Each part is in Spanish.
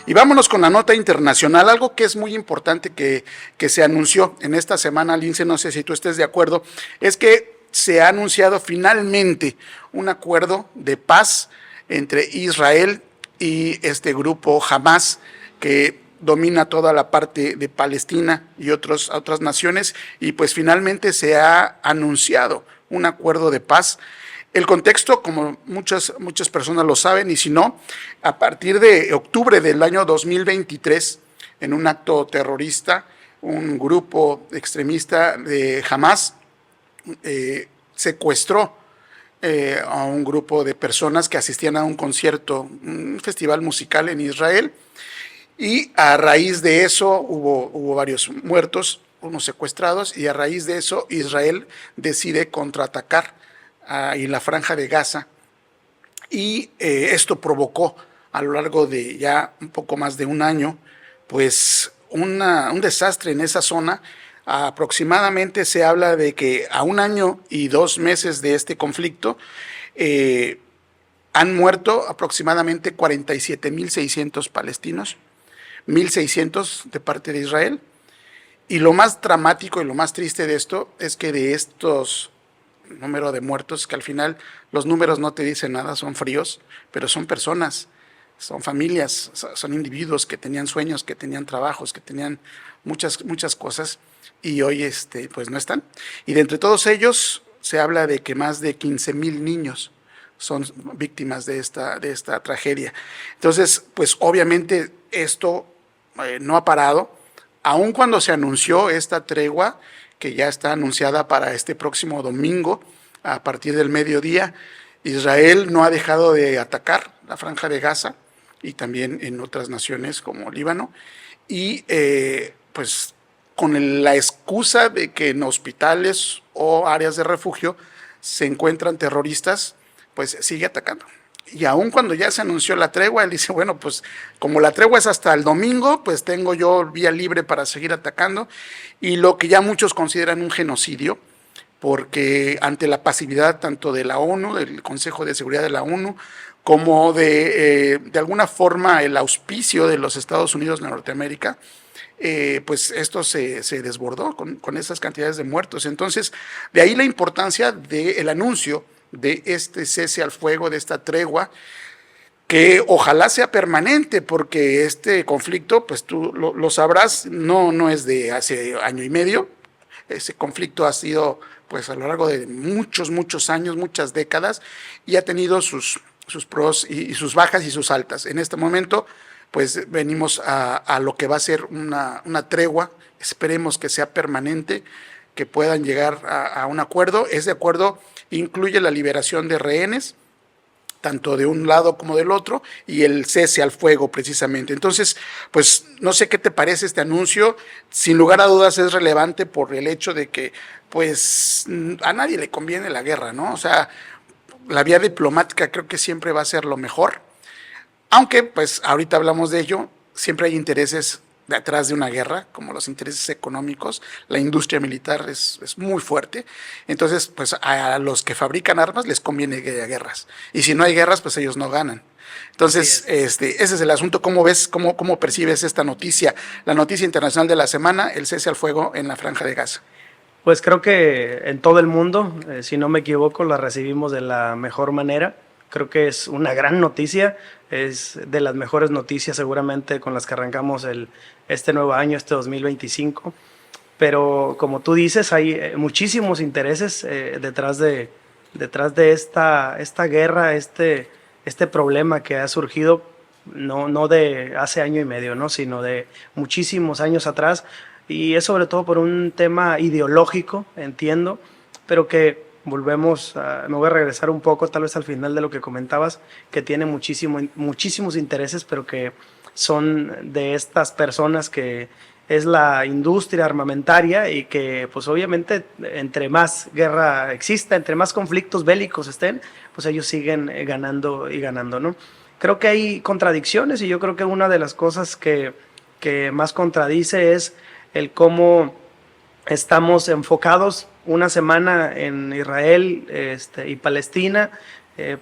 Y vámonos con la nota internacional, algo que es muy importante que se anunció en esta semana, Lince, no sé si tú estés de acuerdo, es que se ha anunciado finalmente un acuerdo de paz entre Israel y este grupo Hamas, que domina toda la parte de Palestina y otras naciones, y pues finalmente se ha anunciado un acuerdo de paz. El contexto, como muchas personas lo saben, y si no, a partir de octubre del año 2023, en un acto terrorista, un grupo extremista de Hamas secuestró a un grupo de personas que asistían a un concierto, un festival musical en Israel, y a raíz de eso hubo varios muertos, unos secuestrados, y a raíz de eso Israel decide contraatacar en la Franja de Gaza, y esto provocó a lo largo de ya un poco más de un año, pues un desastre en esa zona. Aproximadamente se habla de que a un año y 2 meses de este conflicto han muerto aproximadamente 47.600 palestinos, 1.600 de parte de Israel. Y lo más dramático y lo más triste de esto es que de estos número de muertos, que al final los números no te dicen nada, son fríos, pero son personas, son familias, son individuos que tenían sueños, que tenían trabajos, que tenían muchas cosas, y hoy pues no están. Y de entre todos ellos se habla de que más de 15,000 niños son víctimas de esta tragedia. Entonces, pues obviamente esto no ha parado, aun cuando se anunció esta tregua, que ya está anunciada para este próximo domingo a partir del mediodía. Israel no ha dejado de atacar la Franja de Gaza y también en otras naciones como Líbano, y pues con la excusa de que en hospitales o áreas de refugio se encuentran terroristas, pues sigue atacando. Y aun cuando ya se anunció la tregua, él dice, bueno, pues como la tregua es hasta el domingo, pues tengo yo vía libre para seguir atacando, y lo que ya muchos consideran un genocidio, porque ante la pasividad tanto de la ONU, del Consejo de Seguridad de la ONU, como de alguna forma el auspicio de los Estados Unidos de Norteamérica, pues esto se desbordó con esas cantidades de muertos. Entonces, de ahí la importancia del anuncio de este cese al fuego, de esta tregua, que ojalá sea permanente, porque este conflicto, pues tú lo sabrás, no es de hace año y medio. Ese conflicto ha sido pues a lo largo de muchos años, muchas décadas, y ha tenido sus pros y sus bajas y sus altas. En este momento pues venimos a lo que va a ser una tregua, esperemos que sea permanente, que puedan llegar a un acuerdo. Ese acuerdo incluye la liberación de rehenes, tanto de un lado como del otro, y el cese al fuego precisamente. Entonces, pues no sé qué te parece este anuncio. Sin lugar a dudas es relevante por el hecho de que pues a nadie le conviene la guerra, ¿no? O sea, la vía diplomática creo que siempre va a ser lo mejor, aunque pues ahorita hablamos de ello, siempre hay intereses detrás de una guerra, como los intereses económicos. La industria militar es muy fuerte, entonces pues a los que fabrican armas les conviene que haya guerras, y si no hay guerras pues ellos no ganan. Entonces, ese es el asunto. ¿Cómo ves, cómo percibes esta noticia, la noticia internacional de la semana, el cese al fuego en la Franja de Gaza? Pues creo que en todo el mundo, si no me equivoco, la recibimos de la mejor manera. Creo que es una gran noticia, es de las mejores noticias seguramente con las que arrancamos este nuevo año, este 2025. Pero como tú dices, hay muchísimos intereses detrás de esta guerra, este problema que ha surgido, no de hace año y medio, ¿no? Sino de muchísimos años atrás, y es sobre todo por un tema ideológico, entiendo, pero que me voy a regresar un poco tal vez al final de lo que comentabas, que tiene muchísimos intereses, pero que son de estas personas que es la industria armamentaria, y que pues obviamente entre más guerra exista, entre más conflictos bélicos estén, pues ellos siguen ganando y ganando, ¿no? Creo que hay contradicciones, y yo creo que una de las cosas que más contradice es el cómo estamos enfocados una semana en Israel y Palestina,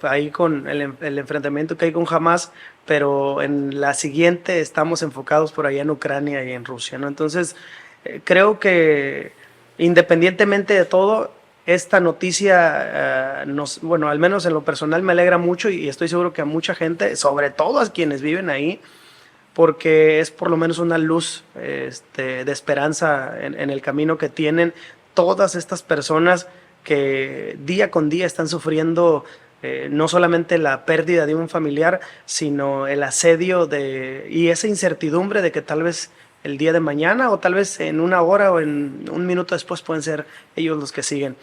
ahí con el enfrentamiento que hay con Hamas, pero en la siguiente estamos enfocados por allá en Ucrania y en Rusia, ¿no? Entonces, creo que independientemente de todo, esta noticia, bueno, al menos en lo personal me alegra mucho y estoy seguro que a mucha gente, sobre todo a quienes viven ahí, porque es por lo menos una luz de esperanza en el camino que tienen todas estas personas que día con día están sufriendo no solamente la pérdida de un familiar, sino el asedio y esa incertidumbre de que tal vez el día de mañana o tal vez en una hora o en un minuto después pueden ser ellos los que siguen.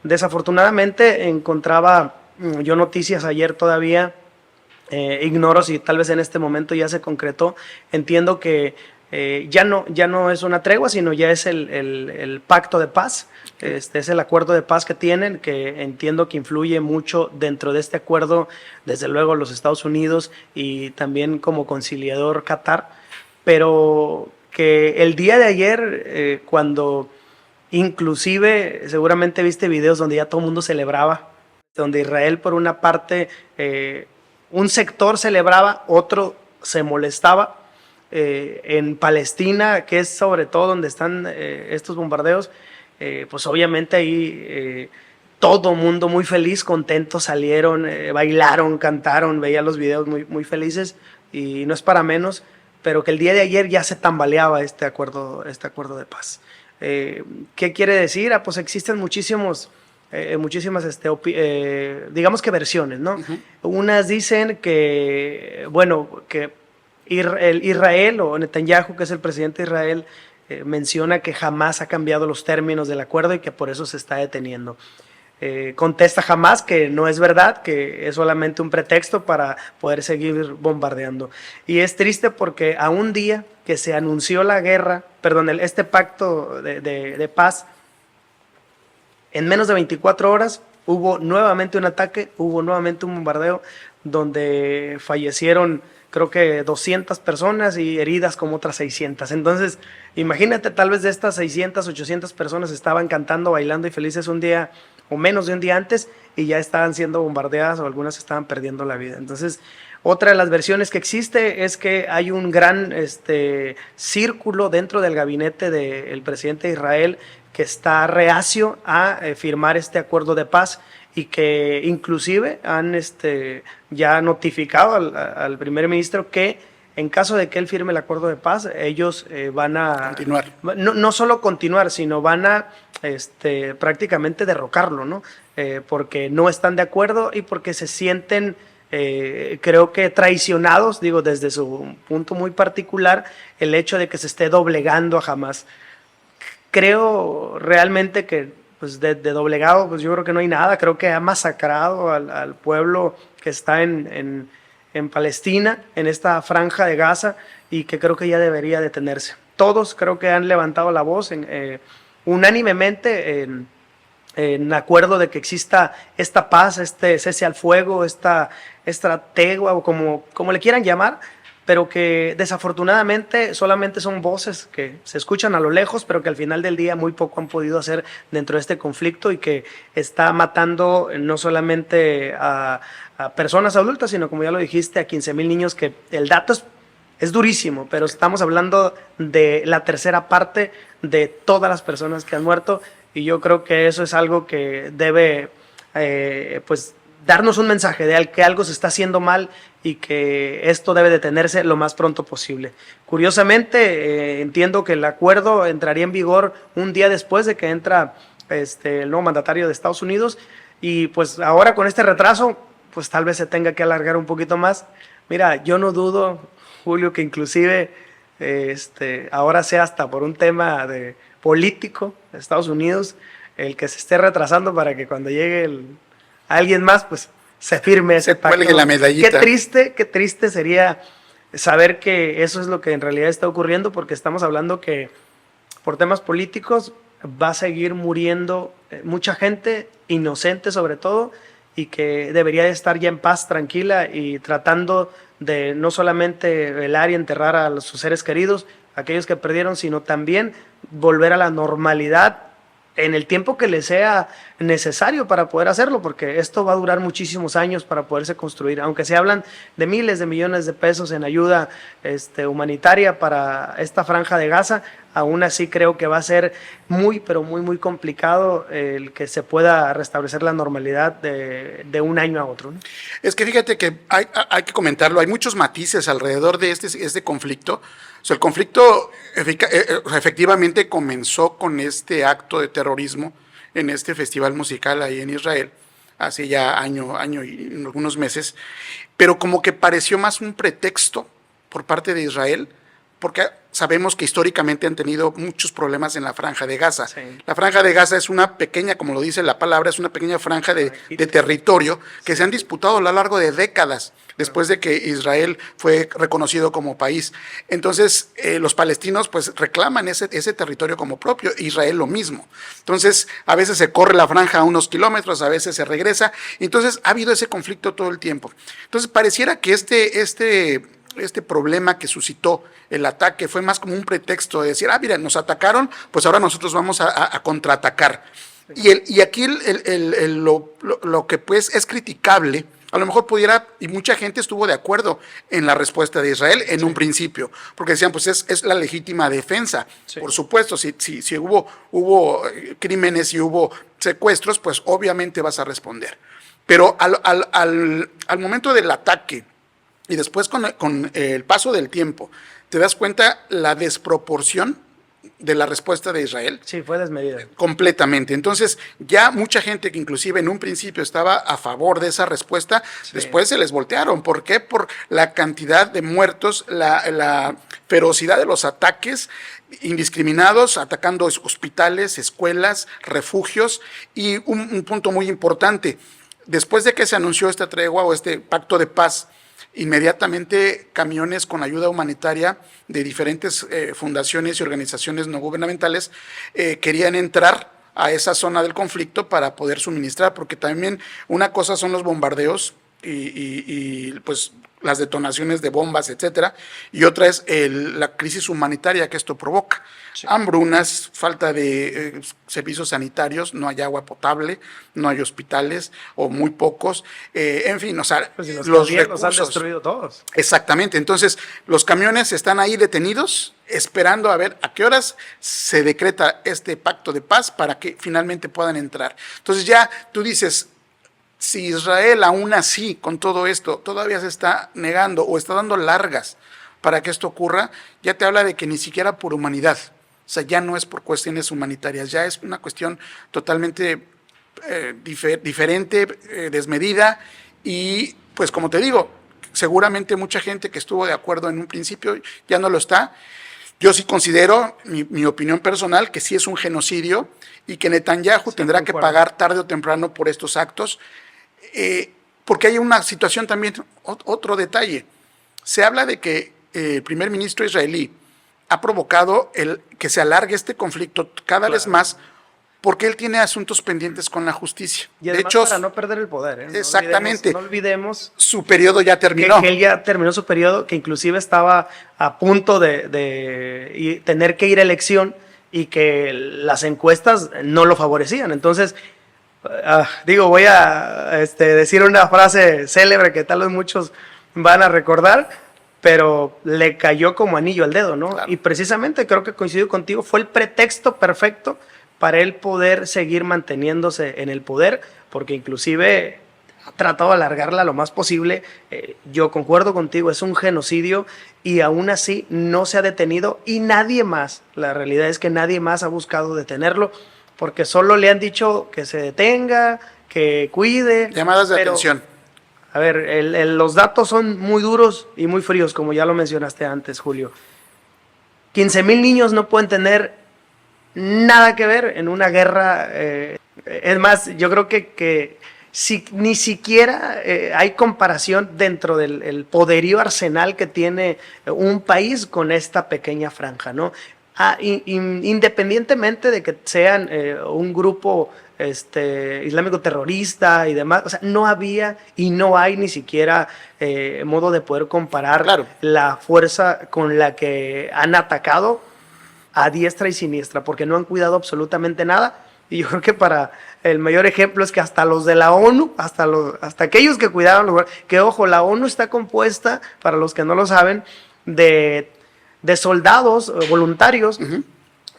Desafortunadamente encontraba yo noticias ayer todavía, ignoro si tal vez en este momento ya se concretó, entiendo que ya no es una tregua, sino ya es el pacto de paz, es el acuerdo de paz que tienen, que entiendo que influye mucho dentro de este acuerdo, desde luego los Estados Unidos y también como conciliador Qatar, pero que el día de ayer, cuando inclusive seguramente viste videos donde ya todo el mundo celebraba, donde Israel por una parte, un sector celebraba, otro se molestaba. En Palestina, que es sobre todo donde están estos bombardeos, pues obviamente ahí todo mundo muy feliz, contento, salieron, bailaron, cantaron, veía los videos muy felices y no es para menos, pero que el día de ayer ya se tambaleaba este acuerdo de paz. ¿Qué quiere decir? Pues existen muchísimas digamos que versiones, ¿no? Unas dicen que, bueno, que Israel o Netanyahu, que es el presidente de Israel, menciona que jamás ha cambiado los términos del acuerdo y que por eso se está deteniendo. Contesta Hamás que no es verdad, que es solamente un pretexto para poder seguir bombardeando. Y es triste porque a un día que se anunció la guerra, perdón, este pacto de paz, en menos de 24 horas hubo nuevamente un ataque, hubo nuevamente un bombardeo donde fallecieron creo que 200 personas y heridas como otras 600. Entonces, imagínate, tal vez de estas 600, 800 personas estaban cantando, bailando y felices un día o menos de un día antes y ya estaban siendo bombardeadas o algunas estaban perdiendo la vida. Entonces, otra de las versiones que existe es que hay un gran círculo dentro del gabinete del presidente de Israel que está reacio a firmar este acuerdo de paz y que inclusive han ya notificado al primer ministro que en caso de que él firme el acuerdo de paz, ellos van a continuar. No solo continuar, sino van a prácticamente derrocarlo, ¿no? Porque no están de acuerdo y porque se sienten, creo que traicionados, digo, desde su punto muy particular, el hecho de que se esté doblegando a Hamás. Creo realmente que pues de doblegado, pues yo creo que no hay nada. Creo que ha masacrado al pueblo que está en Palestina, en esta franja de Gaza, y que creo que ya debería detenerse. Todos creo que han levantado la voz unánimemente en acuerdo de que exista esta paz, este cese al fuego, esta tregua, o como le quieran llamar, pero que desafortunadamente solamente son voces que se escuchan a lo lejos, pero que al final del día muy poco han podido hacer dentro de este conflicto y que está matando no solamente a personas adultas, sino como ya lo dijiste, a 15,000 niños, que el dato es durísimo, pero estamos hablando de la tercera parte de todas las personas que han muerto y yo creo que eso es algo que debe pues darnos un mensaje de que algo se está haciendo mal y que esto debe detenerse lo más pronto posible. Curiosamente, entiendo que el acuerdo entraría en vigor un día después de que entra el nuevo mandatario de Estados Unidos y pues ahora con este retraso, pues tal vez se tenga que alargar un poquito más. Mira, yo no dudo, Julio, que inclusive ahora sea hasta por un tema de político de Estados Unidos el que se esté retrasando para que cuando llegue alguien más, pues se firme ese pacto. Cuelgue la medallita. Qué triste sería saber que eso es lo que en realidad está ocurriendo, porque estamos hablando que por temas políticos va a seguir muriendo mucha gente, inocente sobre todo, y que debería de estar ya en paz, tranquila y tratando de no solamente velar y enterrar a sus seres queridos, aquellos que perdieron, sino también volver a la normalidad en el tiempo que le sea necesario para poder hacerlo, porque esto va a durar muchísimos años para poderse construir, aunque se hablan de miles de millones de pesos en ayuda humanitaria para esta franja de Gaza. Aún así creo que va a ser muy, pero muy, muy complicado el que se pueda restablecer la normalidad de un año a otro, ¿no? Es que fíjate que hay que comentarlo, hay muchos matices alrededor de este conflicto. O sea, el conflicto efectivamente comenzó con este acto de terrorismo en este festival musical ahí en Israel, hace ya año y algunos meses, pero como que pareció más un pretexto por parte de Israel, porque sabemos que históricamente han tenido muchos problemas en la Franja de Gaza. Sí. La Franja de Gaza es una pequeña, como lo dice la palabra, es una pequeña franja de territorio que se han disputado a lo largo de décadas después de que Israel fue reconocido como país. Entonces, los palestinos pues reclaman ese territorio como propio, Israel lo mismo. Entonces, a veces se corre la franja a unos kilómetros, a veces se regresa. Entonces, ha habido ese conflicto todo el tiempo. Entonces, pareciera que este problema que suscitó el ataque fue más como un pretexto de decir, mira, nos atacaron, pues ahora nosotros vamos a contraatacar. Y aquí lo que pues es criticable, a lo mejor pudiera, y mucha gente estuvo de acuerdo en la respuesta de Israel en un principio, porque decían, pues es la legítima defensa. Sí. Por supuesto, si hubo crímenes y hubo secuestros, pues obviamente vas a responder. Pero al momento del ataque, y después con el paso del tiempo, te das cuenta la desproporción de la respuesta de Israel. Sí, fue desmedida. Completamente. Entonces, ya mucha gente que inclusive en un principio estaba a favor de esa respuesta, sí, después se les voltearon. ¿Por qué? Por la cantidad de muertos, la ferocidad de los ataques indiscriminados, atacando hospitales, escuelas, refugios, y un punto muy importante, después de que se anunció esta tregua o este pacto de paz, inmediatamente camiones con ayuda humanitaria de diferentes fundaciones y organizaciones no gubernamentales querían entrar a esa zona del conflicto para poder suministrar, porque también una cosa son los bombardeos y pues las detonaciones de bombas, etcétera, y otra es la crisis humanitaria que esto provoca. Sí. Hambrunas, falta de servicios sanitarios, no hay agua potable, no hay hospitales o muy pocos, en fin, o sea, pues los recursos han destruido todos. Exactamente, entonces los camiones están ahí detenidos esperando a ver a qué horas se decreta este pacto de paz para que finalmente puedan entrar. Entonces ya tú dices, si Israel aún así con todo esto todavía se está negando o está dando largas para que esto ocurra, ya te habla de que ni siquiera por humanidad, o sea, ya no es por cuestiones humanitarias, ya es una cuestión totalmente diferente, desmedida, y pues como te digo, seguramente mucha gente que estuvo de acuerdo en un principio ya no lo está. Yo sí considero, mi opinión personal, que sí es un genocidio y que Netanyahu tendrá que pagar tarde o temprano por estos actos, porque hay una situación también, otro detalle. Se habla de que el primer ministro israelí ha provocado que se alargue este conflicto cada vez más, porque él tiene asuntos pendientes con la justicia. Y además, de hecho, para no perder el poder. Exactamente. No olvidemos su periodo ya terminó. Que él ya terminó su periodo, que inclusive estaba a punto de tener que ir a elección y que las encuestas no lo favorecían. Entonces, voy a decir una frase célebre que tal vez muchos van a recordar, pero le cayó como anillo al dedo, ¿no? Claro. Y precisamente creo que coincido contigo, fue el pretexto perfecto para él poder seguir manteniéndose en el poder, porque inclusive ha tratado de alargarla lo más posible. Yo concuerdo contigo, es un genocidio y aún así no se ha detenido, y nadie más, la realidad es que nadie más ha buscado detenerlo, porque solo le han dicho que se detenga, que cuide. Llamadas de atención. A ver, los datos son muy duros y muy fríos, como ya lo mencionaste antes, Julio. 15,000 niños no pueden tener nada que ver en una guerra. Es más, yo creo que ni siquiera hay comparación dentro del poderío arsenal que tiene un país con esta pequeña franja, ¿no? Independientemente de que sean un grupo islámico terrorista y demás, o sea, no había y no hay ni siquiera modo de poder comparar la fuerza con la que han atacado a diestra y siniestra, porque no han cuidado absolutamente nada, Y yo creo que para el mayor ejemplo es que hasta los de la ONU, hasta aquellos que cuidaban, que ojo, la ONU está compuesta, para los que no lo saben, de soldados voluntarios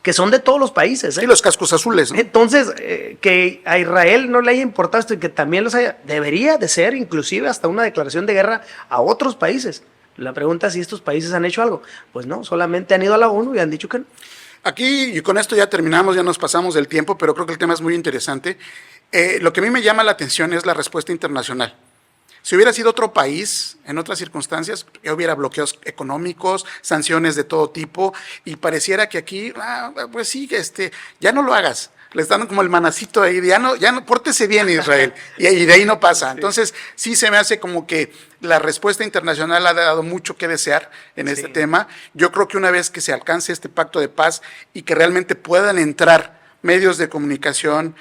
que son de todos los países. Sí, los cascos azules, ¿no? Entonces, que a Israel no le haya importado esto y que también los haya, debería de ser inclusive hasta una declaración de guerra a otros países. La pregunta es si estos países han hecho algo. Pues no, solamente han ido a la ONU y han dicho que no. Aquí, y con esto ya terminamos, ya nos pasamos del tiempo, pero creo que el tema es muy interesante. Lo que a mí me llama la atención es la respuesta internacional. Si hubiera sido otro país, en otras circunstancias, ya hubiera bloqueos económicos, sanciones de todo tipo, y pareciera que aquí, pues sí, ya no lo hagas. Les dan como el manacito ahí, ya no, pórtese bien Israel, y de ahí no pasa. Entonces, sí se me hace como que la respuesta internacional ha dado mucho que desear en este tema. Yo creo que una vez que se alcance este pacto de paz y que realmente puedan entrar medios de comunicación,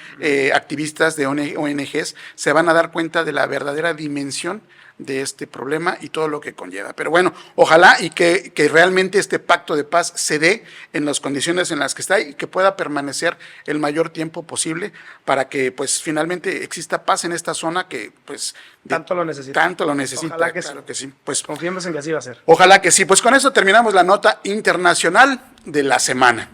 activistas de ONGs, se van a dar cuenta de la verdadera dimensión de este problema y todo lo que conlleva. Pero bueno, ojalá y que realmente este pacto de paz se dé en las condiciones en las que está y que pueda permanecer el mayor tiempo posible para que pues finalmente exista paz en esta zona que pues tanto lo necesita. Ojalá que claro sí. Que sí. Pues confiemos en que así va a ser. Ojalá que sí. Pues con eso terminamos la nota internacional de la semana.